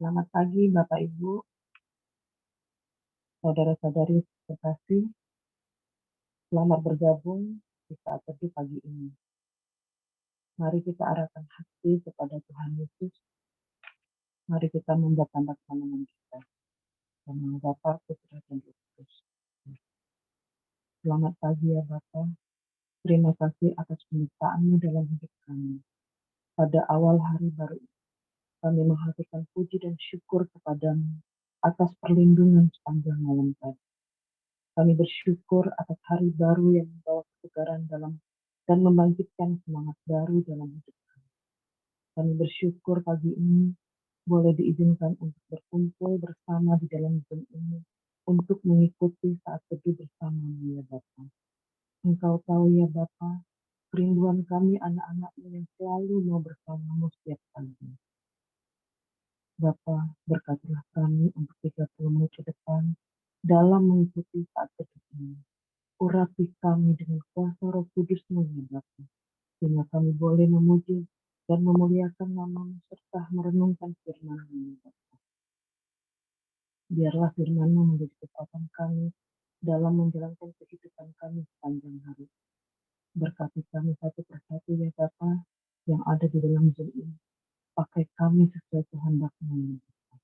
Selamat pagi Bapak Ibu, saudara-saudari terkasih. Selamat bergabung di saat teduh pagi ini. Mari kita arahkan hati kepada Tuhan Yesus. Mari kita membuat tanda tangan kita. Nama Bapa, Putra, dan Roh Kudus. Selamat pagi ya Bapak. Terima kasih atas penyertaan-Mu dalam hidup kami. Pada awal hari baru ini, kami menghaturkan puji dan syukur kepadamu atas perlindungan sepanjang malam tadi. Kami bersyukur atas hari baru yang membawa kesegaran dalam dan membangkitkan semangat baru dalam hidup kami. Kami bersyukur pagi ini boleh diizinkan untuk berkumpul bersama di dalam Zoom ini untuk mengikuti saat teduh bersama-Mu ya Bapa. Engkau tahu ya Bapa, kerinduan kami anak-anak-Mu yang selalu mau bersama-Mu setiap pagi. Bapa, berkatilah kami untuk 30 menit ke depan dalam mengikuti saat teduh ini. Urapi kami dengan kuasa Roh Kudus-Mu ya Bapa, sehingga kami boleh memuji dan memuliakan nama-Mu serta merenungkan firman-Mu ya Bapa. Biarlah firman-Mu menjadi kekuatan kami dalam menjalankan kehidupan kami sepanjang hari. Berkati kami satu persatu ya Bapa yang ada di dalam Zoom ini. Pakai kami sesuai kehendak-Mu ya Bapa.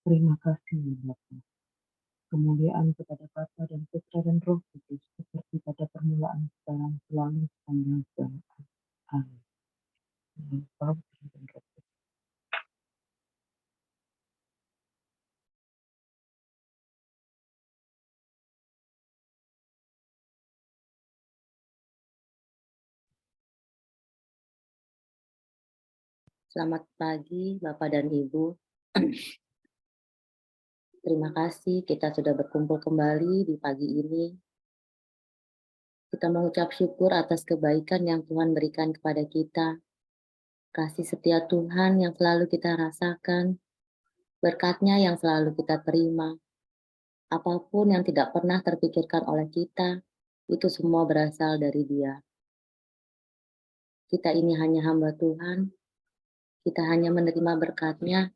Terima kasih ya Bapa. Kemuliaan kepada Bapa dan Putra dan Roh Kudus seperti pada permulaan sekarang selalu sepanjang zaman. Amin. Bapa, Putra, dan Roh Kudus. Selamat pagi Bapak dan Ibu. Terima kasih kita sudah berkumpul kembali di pagi ini. Kita mengucap syukur atas kebaikan yang Tuhan berikan kepada kita. Kasih setia Tuhan yang selalu kita rasakan. Berkat-Nya yang selalu kita terima. Apapun yang tidak pernah terpikirkan oleh kita, itu semua berasal dari Dia. Kita ini hanya hamba Tuhan. Kita hanya menerima berkat-Nya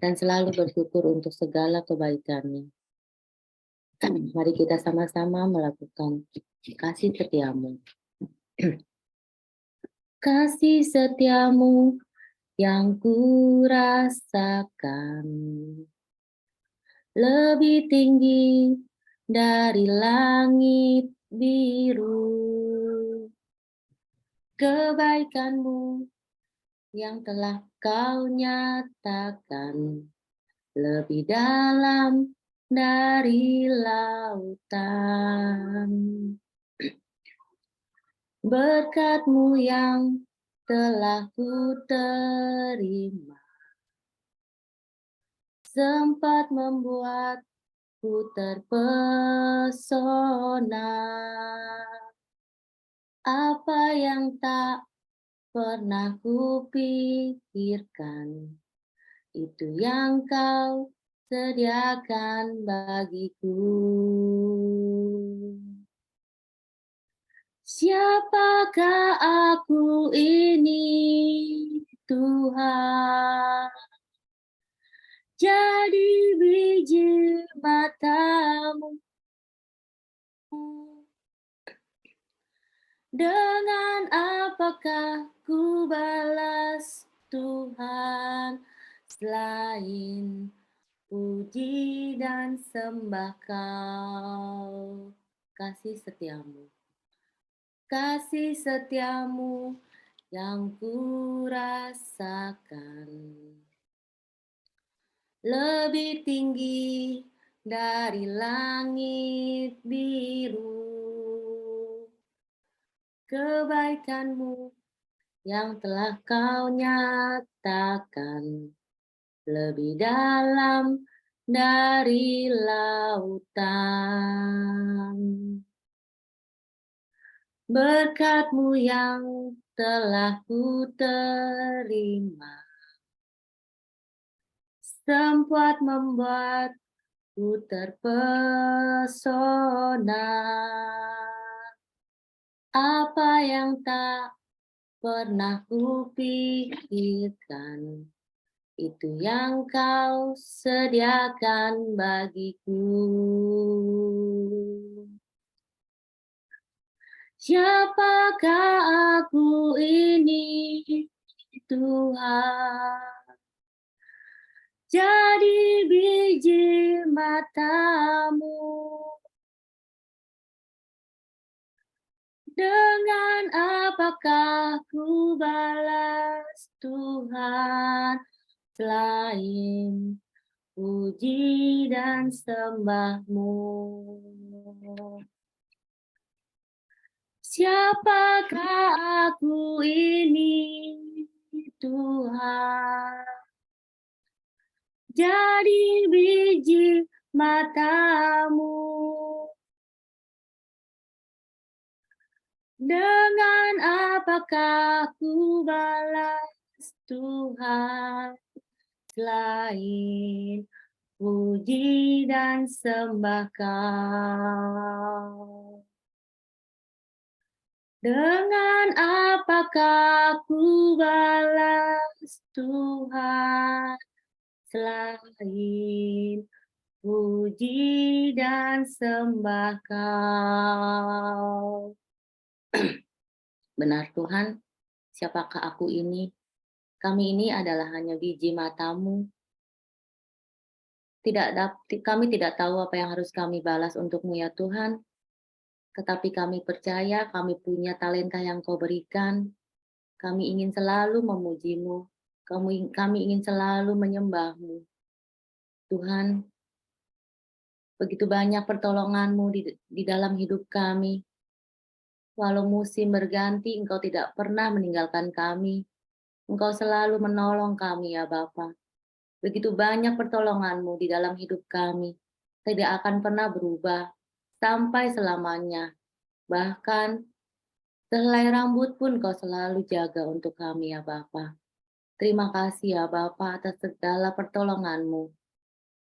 dan selalu bersyukur untuk segala kebaikan-Nya. Mari kita sama-sama melakukan kasih setiamu. Kasih setiamu yang kurasakan lebih tinggi dari langit biru. Kebaikanmu yang telah kau nyatakan lebih dalam dari lautan. Berkat-Mu yang telah ku terima sempat membuatku terpesona. Apa yang tak pernah ku pikirkan, itu yang kau sediakan bagiku. Siapakah aku ini, Tuhan? Jadi biji mata-Mu. Dengan apakah ku balas Tuhan selain puji dan sembah Kau? Kasih setiamu. Kasih setiamu yang ku rasakan lebih tinggi dari langit biru. Kebaikan-Mu yang telah Kau nyatakan lebih dalam dari lautan. Berkat-Mu yang telah ku terima sempat membuatku terpesona. Apa yang tak pernah ku pikirkan, itu yang kau sediakan bagiku. Siapakah aku ini, Tuhan? Jadi biji matamu. Dengan apakah ku balas Tuhan selain puji dan sembahmu? Siapakah aku ini, Tuhan? Jadi biji matamu. Dengan apakah ku balas Tuhan selain puji dan sembah Kau? Dengan apakah ku balas Tuhan selain puji dan sembah Kau? Benar Tuhan, siapakah aku ini? Kami ini adalah hanya biji matamu. Kami tidak tahu apa yang harus kami balas untukmu ya Tuhan, tetapi kami percaya kami punya talenta yang Kau berikan. Kami ingin selalu memujimu, kami ingin selalu menyembahmu. Tuhan, begitu banyak pertolongan-Mu di dalam hidup kami. Walau musim berganti, Engkau tidak pernah meninggalkan kami. Engkau selalu menolong kami ya Bapa. Begitu banyak pertolongan-Mu di dalam hidup kami, tidak akan pernah berubah sampai selamanya. Bahkan sehelai rambut pun Kau selalu jaga untuk kami ya Bapa. Terima kasih ya Bapa atas segala pertolongan-Mu.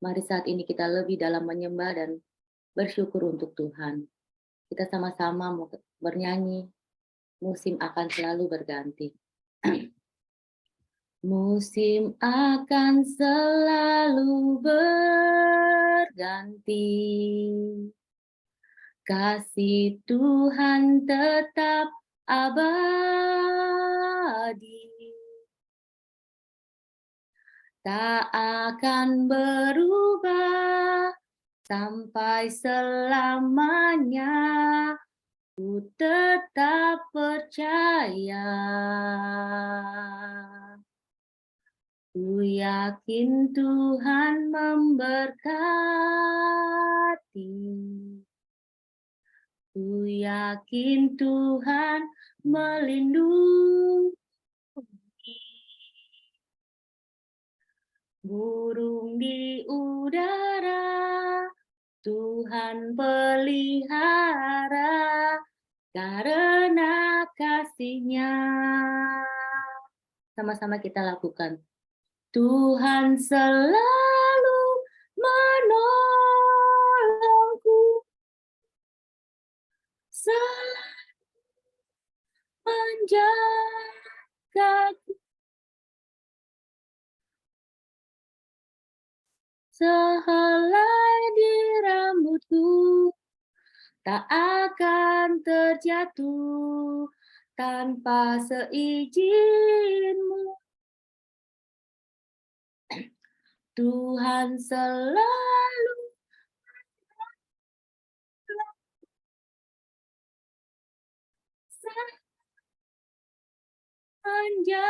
Mari saat ini kita lebih dalam menyembah dan bersyukur untuk Tuhan. Kita sama-sama mau bernyanyi, musim akan selalu berganti. Musim akan selalu berganti, kasih Tuhan tetap abadi, tak akan berubah sampai selamanya. Ku tetap percaya. Ku yakin Tuhan memberkati. Ku yakin Tuhan melindungi. Burung di udara, Tuhan pelihara karena kasih-Nya. Sama-sama kita lakukan. Tuhan selalu menolongku, selalu menjagaku, sehelai di rambutku tak akan terjatuh tanpa seizin-Mu. Tuhan selalu menjagaku.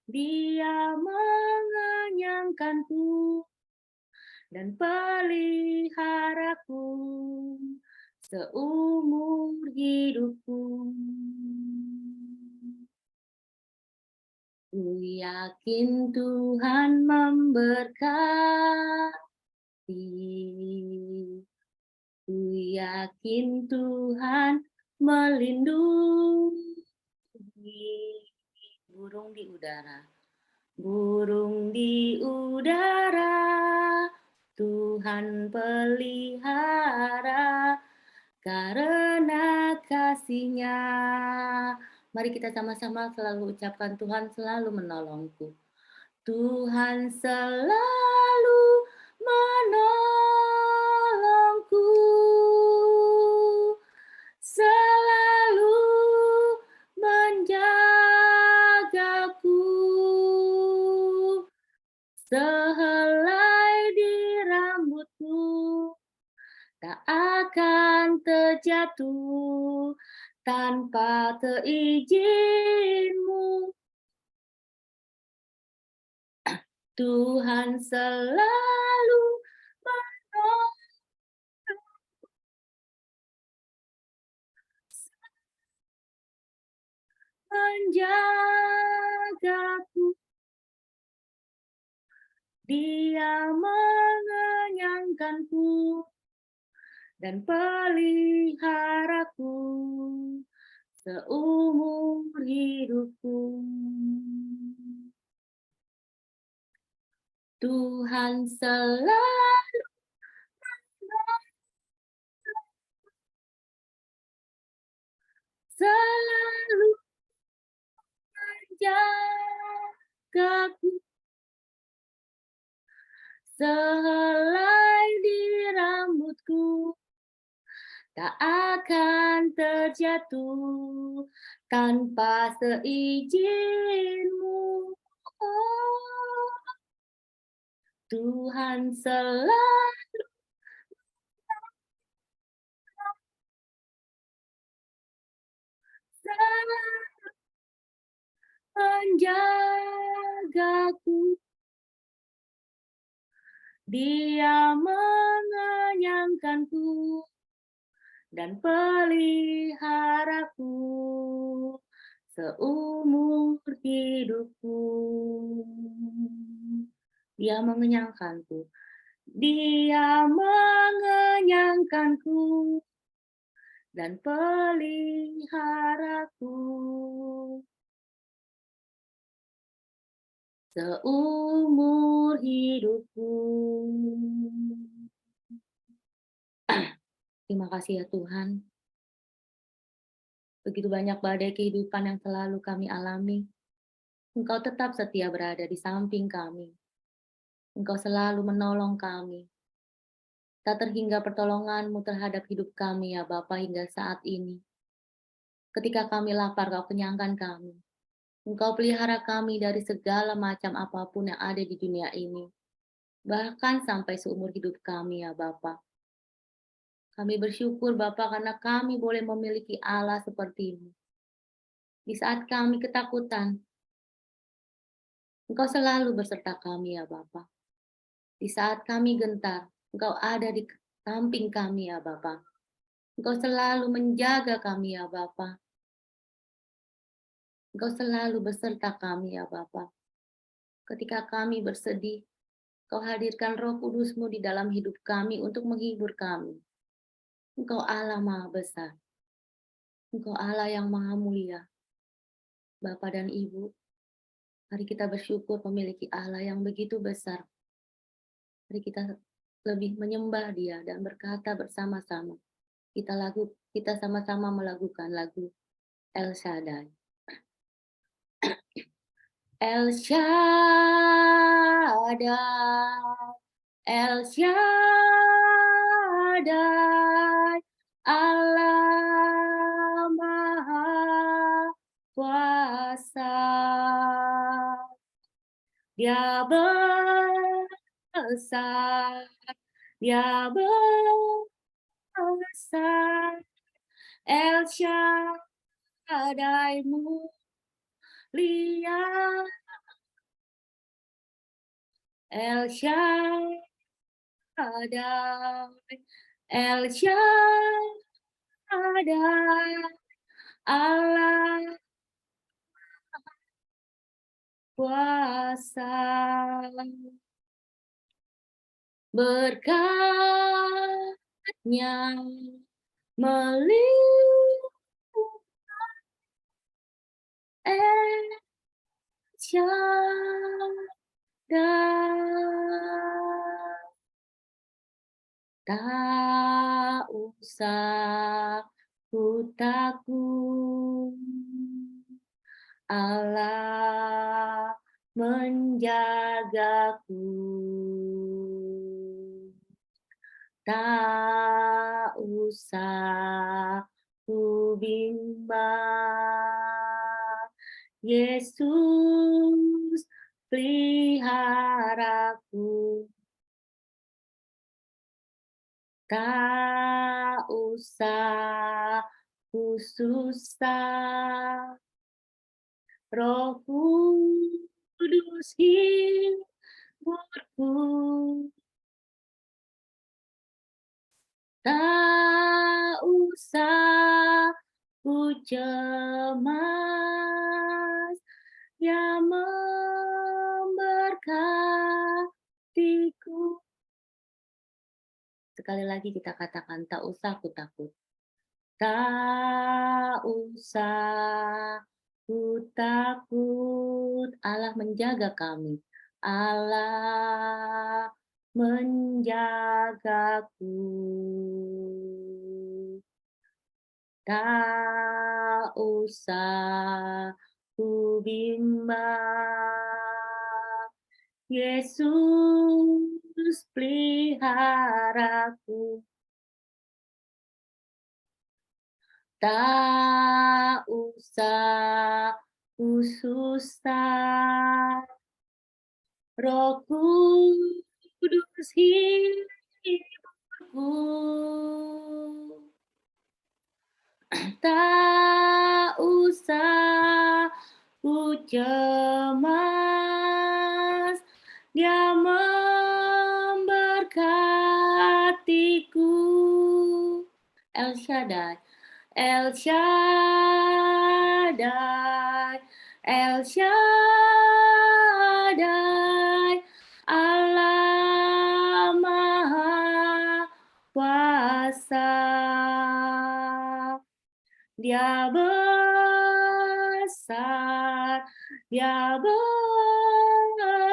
Dia mengenyangkanku dan peliharaku seumur hidupku. Ku yakin Tuhan memberkati. Ku yakin Tuhan melindungi. Burung di udara. Burung di udara, Tuhan pelihara karena kasih-Nya. Mari kita sama-sama selalu ucapkan Tuhan selalu menolongku. Tuhan selalu menolongku, selalu menjagaku, sehelai di rambutku tak akan terjatuh tanpa seizin-Mu. Tuhan selalu menolong, menjagaku. Dia mengenyangkanku dan peliharaku seumur hidupku. Tuhan selalu selalu menjagaku, sehelai di rambutku tak akan terjatuh tanpa seizin-Mu. Oh, Tuhan selalu menjagaku. Dia mengenyangkanku dan peliharaku seumur hidupku. Dia mengenyangkanku. Dia mengenyangkanku dan peliharaku seumur hidupku. Terima kasih ya Tuhan. Begitu banyak badai kehidupan yang selalu kami alami. Engkau tetap setia berada di samping kami. Engkau selalu menolong kami. Tak terhingga pertolongan-Mu terhadap hidup kami ya Bapa hingga saat ini. Ketika kami lapar, Kau kenyangkan kami. Engkau pelihara kami dari segala macam apapun yang ada di dunia ini. Bahkan sampai seumur hidup kami ya Bapa. Kami bersyukur Bapa karena kami boleh memiliki Allah seperti-Mu. Di saat kami ketakutan, Engkau selalu beserta kami ya Bapa. Di saat kami gentar, Engkau ada di samping kami ya Bapa. Engkau selalu menjaga kami ya Bapa. Engkau selalu beserta kami ya Bapa. Ketika kami bersedih, Kau hadirkan Roh Kudus-Mu di dalam hidup kami untuk menghibur kami. Engkau Allah Maha Besar. Engkau Allah yang Maha Mulia. Bapa dan Ibu, mari kita bersyukur memiliki Allah yang begitu besar. Mari kita lebih menyembah Dia dan berkata bersama-sama. Kita sama-sama melakukan lagu El Shaddai. El Shaddai, El Shaddai, Allah Maha Kuasa. Dia besar, Dia besar, El Shaddai mulia, El Shaddai, El Shaddai, Allah kuasa. Berkat-Nya melingkupi El Shaddai. Tak usah ku takut, Allah menjagaku. Tak usah ku bimbang, Yesus peliharaku. Tak usah ku susah, Roh Kudus hiburku. Tak usah ku cemas, Dia memberkatiku. Sekali lagi kita katakan, tak usah ku takut. Tak usah ku takut, Allah menjaga kami. Allah menjagaku. Tak usah ku bimbang, Yesus peliharaku. Tak usah ku susah, Roh Kudus hiburku. Tak usah ku cemas, Dia memberkatiku. El Shaddai, El Shaddai, El Shaddai, Allah Maha Kuasa. Dia besar, Dia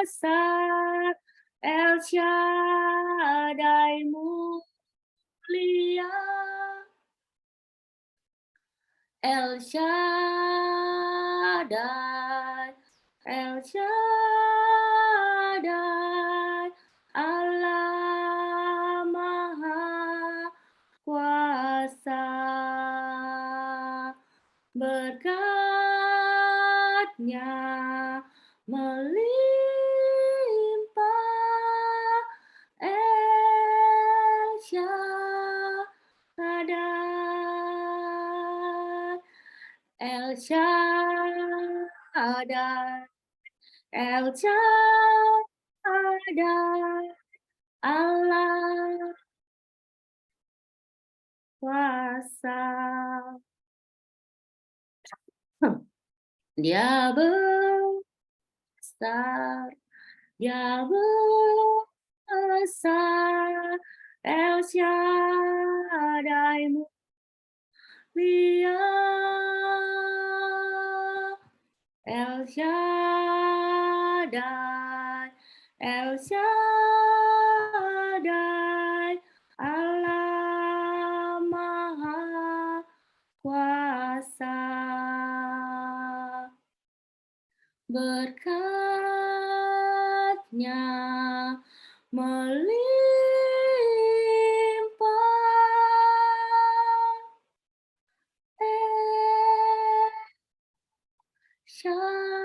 besar, El Shaddai mulia. El Shaddai, El Shaddai, Allah Maha Kuasa. Berkat-Nya melimpah, El Shaddai, El Shaddai, El Shaddai, Allah Kuasa. Dia besar, Dia besar, El Shaddai mulia, El Shaddai, El Shaddai, Allah Maha Kuasa. Berkat-Nya melimpah, El Shaddai,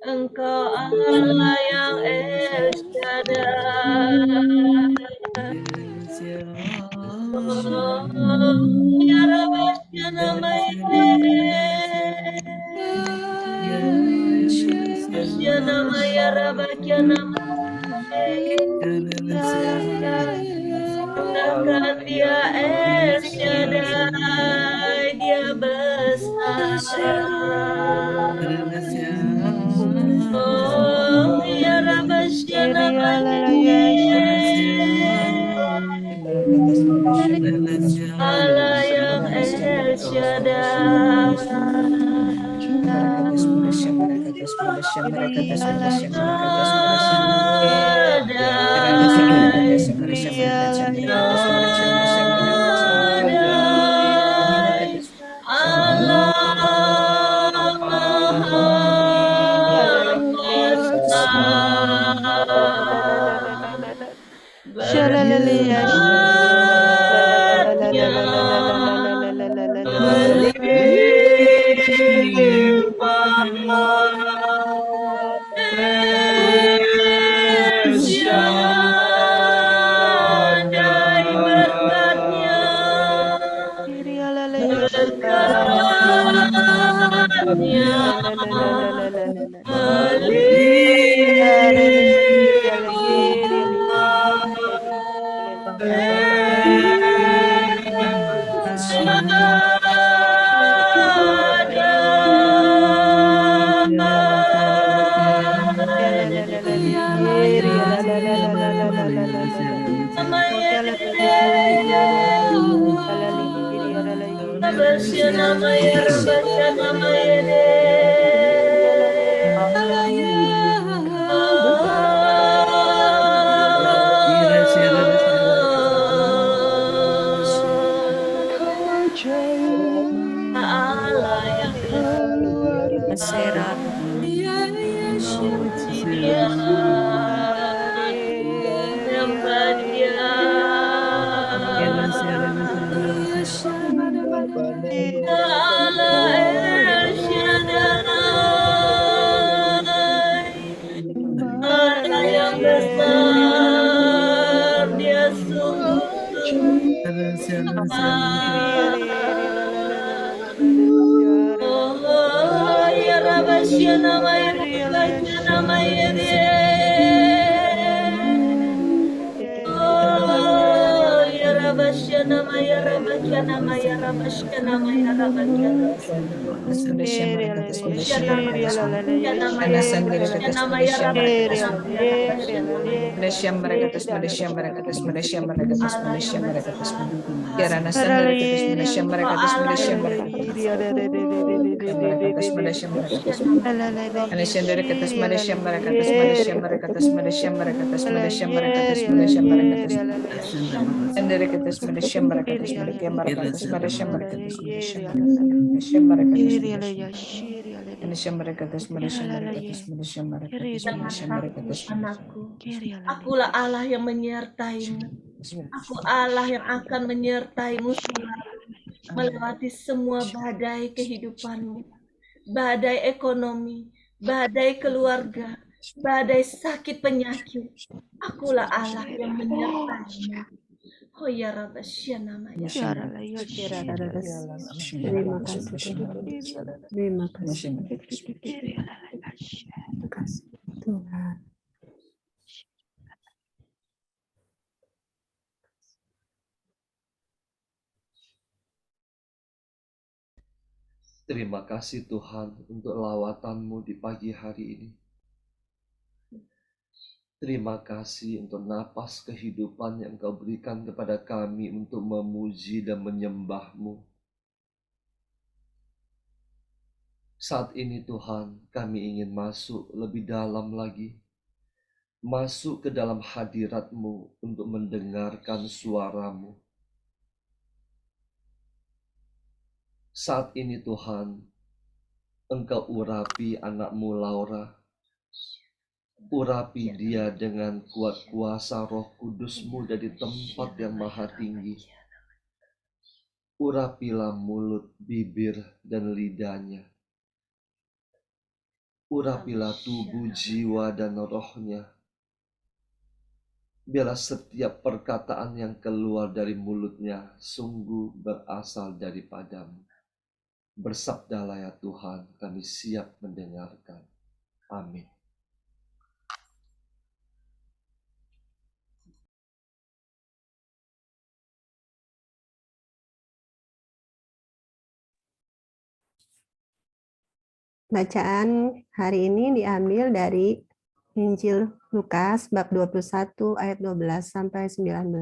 Engkau Allah yang El Shaddai. Ya Rabbana Andalkan Dia El Shaddai, Dia besar. Oh, ya Rabbana Allah yang El Shaddai. Syadai berkatnya, Allah yang puji Dia, menyembah Dia. Allah El Shaddai, Allah yang besar, Dia sungguh oh ya Rabbana anakku, akulah Allah yang menyertaimu. Aku Allah yang akan menyertaimu selalu melewati semua badai kehidupanmu, badai ekonomi, badai keluarga, badai sakit penyakit. Akulah Allah yang menyertaimu. Oh ya Rabbana namanya. Terima kasih Tuhan. Terima kasih Tuhan untuk lawatan-Mu di pagi hari ini. Terima kasih untuk napas kehidupan yang Kau berikan kepada kami untuk memuji dan menyembah-Mu. Saat ini Tuhan, kami ingin masuk lebih dalam lagi. Masuk ke dalam hadirat-Mu untuk mendengarkan suara-Mu. Saat ini Tuhan, Engkau urapi anak-Mu Laura. Urapi dia dengan kuat kuasa Roh Kudus-Mu dari tempat yang maha tinggi. Urapilah mulut, bibir, dan lidahnya. Urapilah tubuh, jiwa, dan rohnya. Biarlah setiap perkataan yang keluar dari mulutnya sungguh berasal daripada-Mu. Bersabdalah ya Tuhan, kami siap mendengarkan. Amin. Bacaan hari ini diambil dari Injil Lukas bab 21 ayat 12 sampai 19.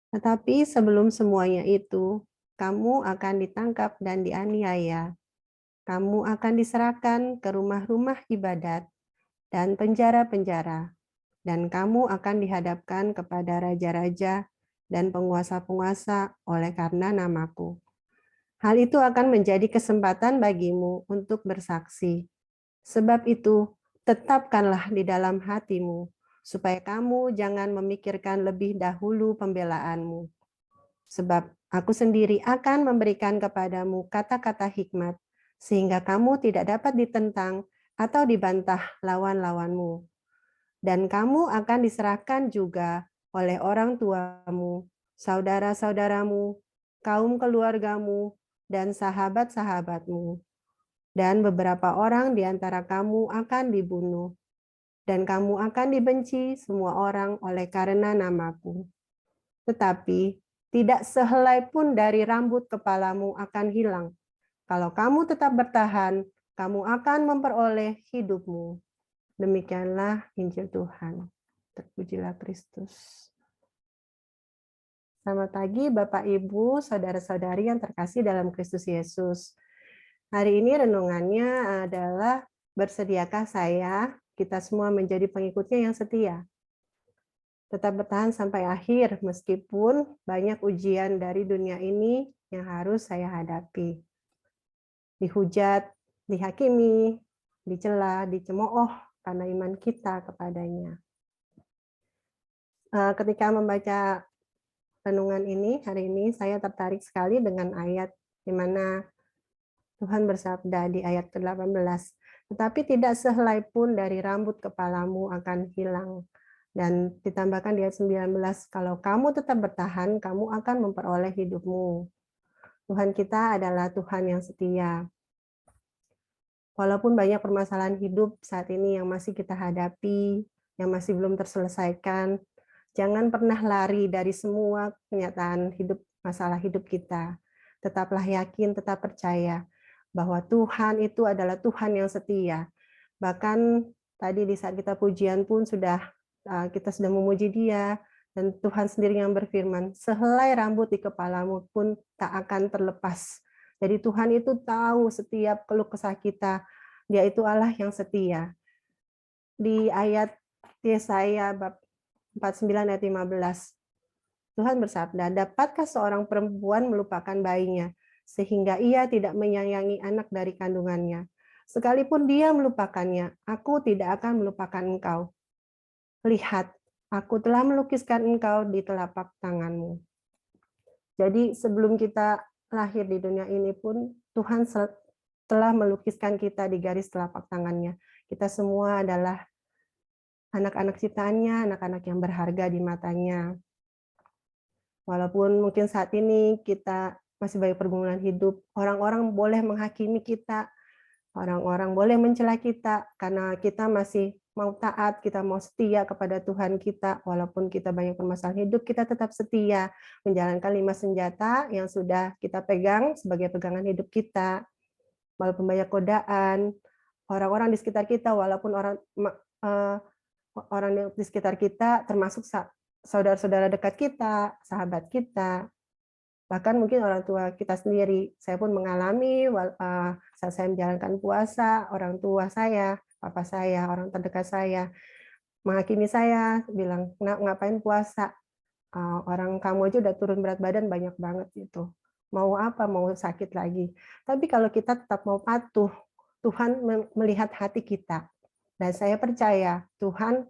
Tetapi sebelum semuanya itu, kamu akan ditangkap dan dianiaya. kamu akan diserahkan ke rumah-rumah ibadat dan penjara-penjara, dan kamu akan dihadapkan kepada raja-raja dan penguasa-penguasa oleh karena namaku. Hal itu akan menjadi kesempatan bagimu untuk bersaksi. Sebab itu, tetapkanlah di dalam hatimu, supaya kamu jangan memikirkan lebih dahulu pembelaanmu. Sebab aku sendiri akan memberikan kepadamu kata-kata hikmat, sehingga kamu tidak dapat ditentang atau dibantah lawan-lawanmu. Dan kamu akan diserahkan juga oleh orang tuamu, saudara-saudaramu, kaum keluargamu, dan sahabat-sahabatmu. Dan beberapa orang di antara kamu akan dibunuh, dan kamu akan dibenci semua orang oleh karena namaku. Tetapi tidak sehelai pun dari rambut kepalamu akan hilang. Kalau kamu tetap bertahan, kamu akan memperoleh hidupmu. Demikianlah Injil Tuhan. Terpujilah Kristus. Selamat pagi Bapak Ibu, saudara-saudari yang terkasih dalam Kristus Yesus. Hari ini renungannya adalah bersediakah saya, kita semua menjadi pengikutnya yang setia. Tetap bertahan sampai akhir meskipun banyak ujian dari dunia ini yang harus saya hadapi. Dihujat, dihakimi, dicela, dicemooh karena iman kita kepadanya. Ketika membaca renungan ini, hari ini saya tertarik sekali dengan ayat di mana Tuhan bersabda di ayat ke-18, tetapi tidak sehelai pun dari rambut kepalamu akan hilang. Dan ditambahkan di ayat 19, kalau kamu tetap bertahan, kamu akan memperoleh hidupmu. Tuhan kita adalah Tuhan yang setia. Walaupun banyak permasalahan hidup saat ini yang masih kita hadapi, yang masih belum terselesaikan, jangan pernah lari dari semua kenyataan hidup, masalah hidup kita. Tetaplah yakin, tetap percaya bahwa Tuhan itu adalah Tuhan yang setia. Bahkan tadi di saat kita pujian pun kita sudah memuji Dia, dan Tuhan sendiri yang berfirman, sehelai rambut di kepalamu pun tak akan terlepas. Jadi Tuhan itu tahu setiap keluh kesah kita. Dia itu Allah yang setia. Di ayat Yesaya bab 49 ayat 15, Tuhan bersabda, dapatkah seorang perempuan melupakan bayinya, sehingga ia tidak menyayangi anak dari kandungannya? Sekalipun dia melupakannya, aku tidak akan melupakan engkau. Lihat, aku telah melukiskan engkau di telapak tanganmu. Jadi sebelum kita lahir di dunia ini pun, Tuhan telah melukiskan kita di garis telapak tangannya. Kita semua adalah anak-anak ciptaannya, anak-anak yang berharga di matanya. Walaupun mungkin saat ini kita masih banyak pergumulan hidup, orang-orang boleh menghakimi kita, orang-orang boleh mencela kita, karena kita masih mau taat, kita mau setia kepada Tuhan kita, walaupun kita banyak permasalahan hidup, kita tetap setia, menjalankan 5 senjata yang sudah kita pegang sebagai pegangan hidup kita, walaupun banyak godaan, orang-orang di sekitar kita, walaupun orang di sekitar kita, termasuk saudara-saudara dekat kita, sahabat kita, bahkan mungkin orang tua kita sendiri. Saya pun mengalami saat saya menjalankan puasa, orang tua saya, papa saya, orang terdekat saya, menghakimi saya, bilang, ngapain puasa? Orang kamu aja udah turun berat badan banyak banget itu. Mau apa? Mau sakit lagi. Tapi kalau kita tetap mau patuh, Tuhan melihat hati kita. Dan saya percaya Tuhan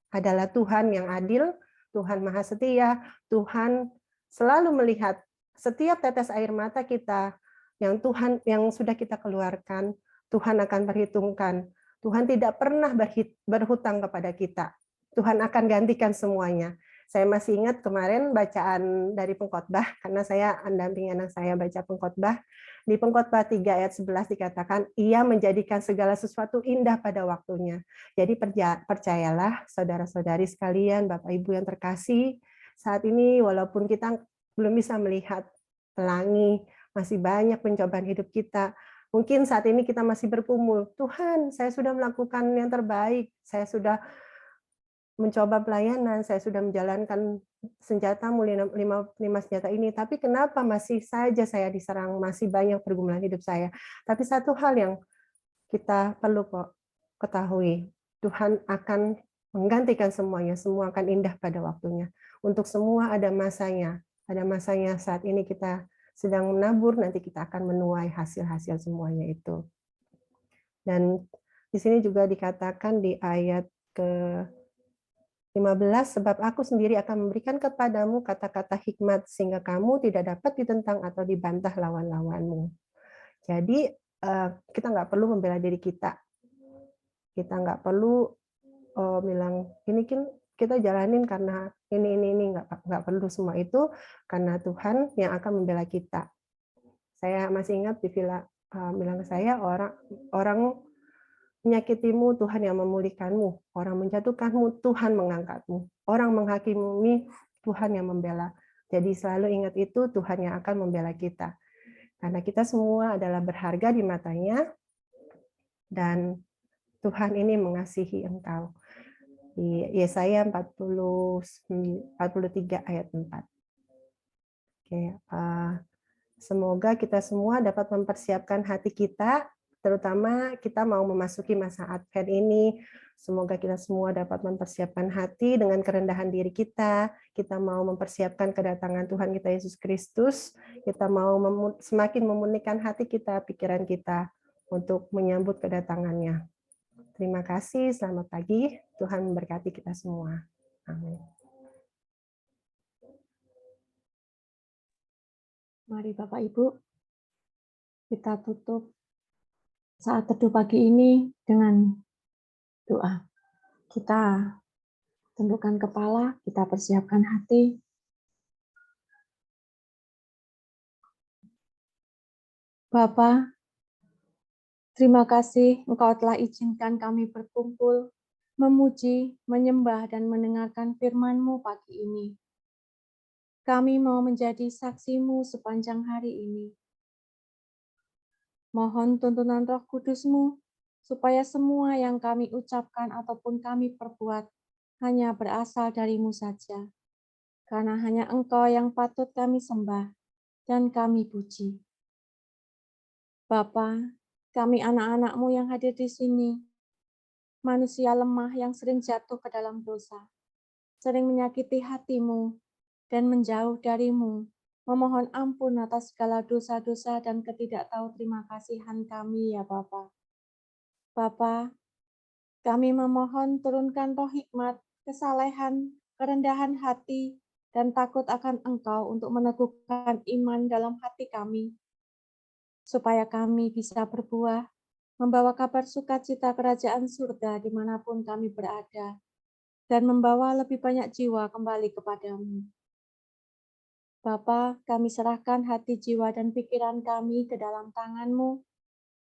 adalah Tuhan yang adil, Tuhan Maha Setia, Tuhan selalu melihat setiap tetes air mata kita yang sudah kita keluarkan, Tuhan akan perhitungkan. Tuhan tidak pernah berhutang kepada kita. Tuhan akan gantikan semuanya. Saya masih ingat kemarin bacaan dari pengkhotbah, karena saya mendampingi anak saya baca pengkhotbah. Di pengkhotbah 3 ayat 11 dikatakan, ia menjadikan segala sesuatu indah pada waktunya. Jadi percayalah saudara-saudari sekalian, Bapak Ibu yang terkasih, saat ini walaupun kita belum bisa melihat pelangi, masih banyak pencobaan hidup kita. Mungkin saat ini kita masih bergumul, Tuhan, saya sudah melakukan yang terbaik, saya sudah mencoba pelayanan, saya sudah menjalankan senjatamu, 5 senjata ini, tapi kenapa masih saja saya diserang, masih banyak pergumulan hidup saya. Tapi satu hal yang kita perlu kok ketahui, Tuhan akan menggantikan semuanya, semua akan indah pada waktunya. Untuk semua ada masanya saat ini kita sedang menabur, nanti kita akan menuai hasil-hasil semuanya itu. Dan di sini juga dikatakan di ayat ke-15, sebab aku sendiri akan memberikan kepadamu kata-kata hikmat, sehingga kamu tidak dapat ditentang atau dibantah lawan-lawanmu. Jadi kita nggak perlu membela diri kita. Kita nggak perlu bilang, ini kan kita jalanin karena ini, nggak perlu semua itu, karena Tuhan yang akan membela kita. Saya masih ingat di villa bilang ke saya, orang menyakitimu, Tuhan yang memulihkanmu. Orang menjatuhkanmu, Tuhan mengangkatmu. Orang menghakimi, Tuhan yang membela. Jadi selalu ingat itu, Tuhan yang akan membela kita. Karena kita semua adalah berharga di matanya, dan Tuhan ini mengasihi engkau. Di Yesaya 43 ayat 4. Oke, semoga kita semua dapat mempersiapkan hati kita, terutama kita mau memasuki masa Advent ini. Semoga kita semua dapat mempersiapkan hati dengan kerendahan diri kita. Kita mau mempersiapkan kedatangan Tuhan kita Yesus Kristus. Kita mau semakin memurnikan hati kita, pikiran kita untuk menyambut kedatangannya. Terima kasih, selamat pagi. Tuhan memberkati kita semua. Amin. Mari Bapak Ibu, kita tutup saat teduh pagi ini dengan doa. Kita tundukkan kepala, kita persiapkan hati. Bapa, terima kasih Engkau telah izinkan kami berkumpul, memuji, menyembah, dan mendengarkan firman-Mu pagi ini. Kami mau menjadi saksi-Mu sepanjang hari ini. Mohon tuntunan Roh Kudus-Mu, supaya semua yang kami ucapkan ataupun kami perbuat hanya berasal dari-Mu saja. Karena hanya Engkau yang patut kami sembah dan kami puji. Bapa, kami anak-anak-Mu yang hadir di sini, manusia lemah yang sering jatuh ke dalam dosa, sering menyakiti hati-Mu dan menjauh dari-Mu, memohon ampun atas segala dosa-dosa dan ketidaktahu terima kasihan kami ya Bapa. Bapa, kami memohon turunkan roh hikmat, kesalehan, kerendahan hati, dan takut akan Engkau untuk meneguhkan iman dalam hati kami, supaya kami bisa berbuah, membawa kabar sukacita kerajaan surga dimanapun kami berada, dan membawa lebih banyak jiwa kembali kepadamu. Bapa, kami serahkan hati, jiwa, dan pikiran kami ke dalam tangan-Mu.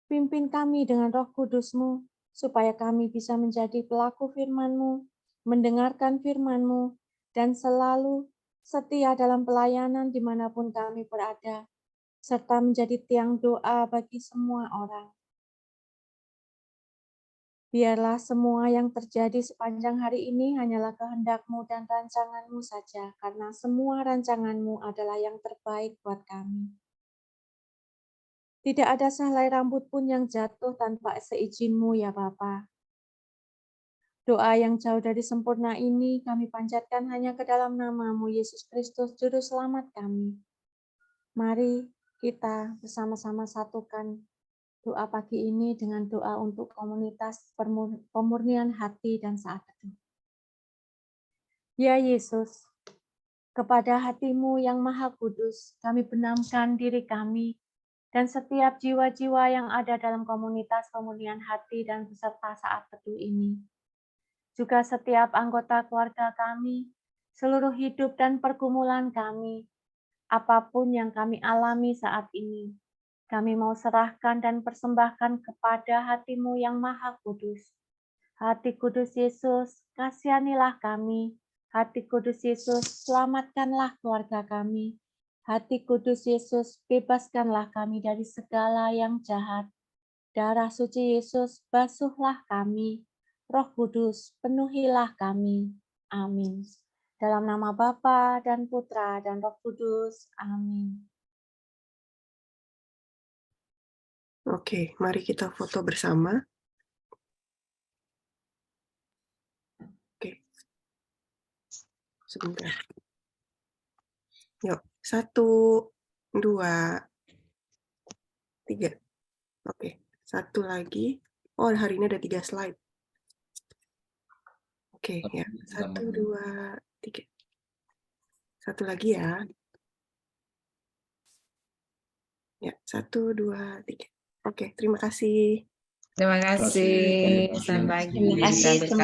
Pimpin kami dengan Roh Kudus-Mu, supaya kami bisa menjadi pelaku firman-Mu, mendengarkan firman-Mu, dan selalu setia dalam pelayanan dimanapun kami berada, serta menjadi tiang doa bagi semua orang. Biarlah semua yang terjadi sepanjang hari ini hanyalah kehendak-Mu dan rancangan-Mu saja, karena semua rancangan-Mu adalah yang terbaik buat kami. Tidak ada sehelai rambut pun yang jatuh tanpa seizin-Mu ya Bapa. Doa yang jauh dari sempurna ini kami panjatkan hanya ke dalam nama-Mu, Yesus Kristus, Juru Selamat kami. Mari kita bersama-sama satukan doa pagi ini dengan doa untuk komunitas pemurnian hati dan saat teduh. Ya Yesus, kepada hati-Mu yang Maha Kudus, kami benamkan diri kami dan setiap jiwa-jiwa yang ada dalam komunitas pemurnian hati dan peserta saat teduh ini. Juga setiap anggota keluarga kami, seluruh hidup dan pergumulan kami, apapun yang kami alami saat ini. Kami mau serahkan dan persembahkan kepada hati-Mu yang Maha Kudus. Hati Kudus Yesus, kasihanilah kami. Hati Kudus Yesus, selamatkanlah keluarga kami. Hati Kudus Yesus, bebaskanlah kami dari segala yang jahat. Darah suci Yesus, basuhlah kami. Roh Kudus, penuhilah kami. Amin. Dalam nama Bapa dan Putra dan Roh Kudus. Amin. Oke, mari kita foto bersama. Oke, sebentar. Yuk, 1, 2, 3. Oke, satu lagi. Oh, hari ini ada 3 slide. Oke, ya. 1, 2, 3. Satu lagi ya. Ya, 1, 2, 3. Oke, terima kasih. Terima kasih. Selamat pagi. Terima kasih. Sampai